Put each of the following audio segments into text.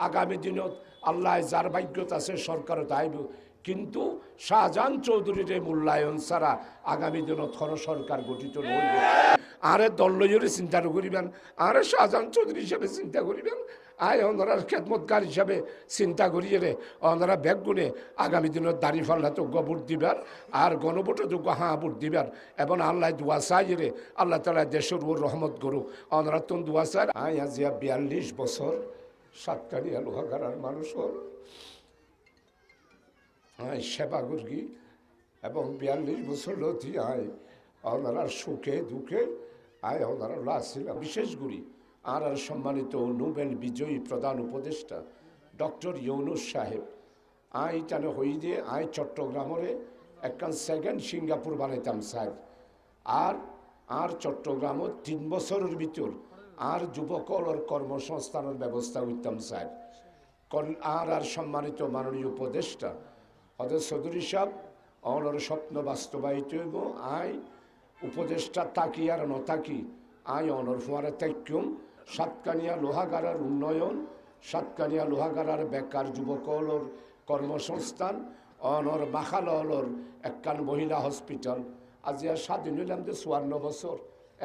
আগামী দিনত আল্লাহ যার ভাগ্যত আছে সরকারত আইব, কিন্তু শাহজাহান চৌধুরীর মূল্যায়ন ছাড়া আগামী দিনত কোনো সরকার গঠিত নইব। আরে দলইরে চিন্তা করিবেন, আরে শাহজাহান চৌধুরী হিসাবে চিন্তা করিবেন, ওনার খেদমতগার হিসাবে চিন্তা করিয়ে ওনারা ব্যাগ গুনে আগামী দিনের দাড়ি ফাল্লা যোগ্য ভোট দিবার আর গণভোটে যোগ্য ভোট দিবার এবং আল্লাহ দোয়া চাই রে আল্লাহ তালা দেশের ওর রহমত করু ওনারা তো দোয়া চাই। আজিয়া 42 বছর সাতকানিয়া লোহাগাড়ার মানুষ সেবা করি এবং 42 বছর লতি ওনারা সুখে দুঃখে ওনারা লাছিল বিশেষ করি আর সম্মানিত নোবেল বিজয়ী প্রধান উপদেষ্টা ডক্টর ইউনুস সাহেব টানে হই দিয়ে চট্টগ্রামরে একখান সেকেন্ড সিঙ্গাপুর বানাইতাম সাহেব আর চট্টগ্রামত 3 বছরের ভিতর আর যুবকলর কর্মসংস্থানের ব্যবস্থা করতাম সাহেব আর সম্মানিত মাননীয় উপদেষ্টা হয়তো চৌধুরী সাহেব অনর স্বপ্ন বাস্তবায়িত হইব উপদেষ্টা থাকি আর নথাকি অনর ফুয়ারে ত্যাক্যম সাতকানিয়া লোহাগাড়ার উন্নয়ন সাতকানিয়া লোহাগাড়ার বেকার যুবকলর কর্মসংস্থান অনর মাখালর একখান মহিলা হসপিটাল আজিয়া স্বাধীন হইলাম যে 54 বছর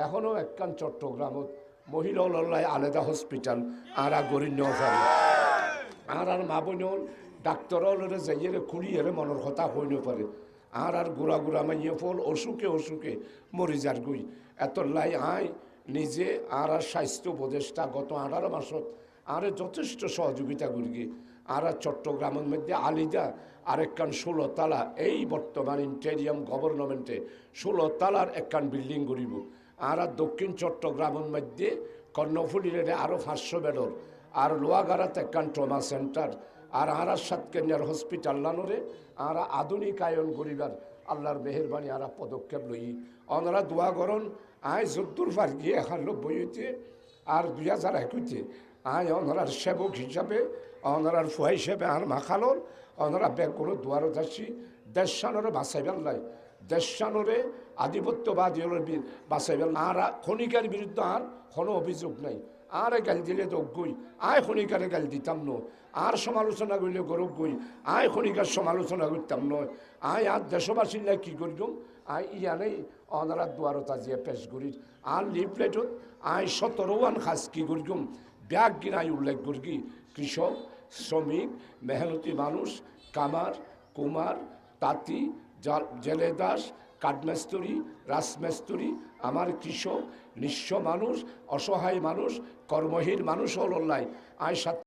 এখনও একখান চট্টগ্রামত মহিলা আলাদা হসপিটাল আর গড়ি নেওয়া পারে আর মা বোন ডাক্তার যাইয়ে খুঁড়িয়ে মনের কথা হইন পারে আর গুড়া গুড়া মাইয়ে ফল অসুখে মরি যার গই এত লাই নিজে আর স্বাস্থ্য উপদেষ্টা গত 18 মাসত যথেষ্ট সহযোগিতা করি আর চট্টগ্রামের মধ্যে আলিদা আরেকখান 16 তলা এই বর্তমান ইন্টেরিয়াম গভর্নমেন্টে 16 তলার একখান বিল্ডিং করিব আর দক্ষিণ চট্টগ্রামের মধ্যে কর্ণফুলির আরও 500 বেডর আর লোহাগাড়াত একখান ট্রমা সেন্টার আর সাতকানিয়ার হসপিটাল লানোরে আর আধুনিকায়ন করিবার আল্লাহর মেহেরবানি আর পদক্ষেপ লই ওনারা দোয়া করন যদ্দুর পার গিয়ে 91 হইতে আর 2021 ওনারার সেবক হিসাবে ওনারার ফুয়া হিসেবে আর মাখালর ওনারা ব্যাগ কোনো দুয়ারত আসি দেশানরে বাঁচাইবার লাই দেশানরে আধিপত্যবাদী বাঁচাইবার আর খনিকার বিরুদ্ধে আর কোনো অভিযোগ নাই আর গাল দিলে দগ্গই খনিকারে গাল দিতাম ন আর সমালোচনা করলে গরব গই খনিকার সমালোচনা করতাম নয় আর দেশবাসীর লাই কী করিম ইয়ানেই ওনারা দুয়ারত আজিয়া পেশ করি আর লিফলেটত 17 খাস কী করিম ব্যাগ গিনাই উল্লেখ করি কৃষক শ্রমিক মেহনতি মানুষ কামার কুমার তাঁতি জেলেদাস কাঠমেস্তরি রাজমেস্তরি আমার কৃষক নিঃস্ব মানুষ অসহায় মানুষ কর্মহীন মানুষ হল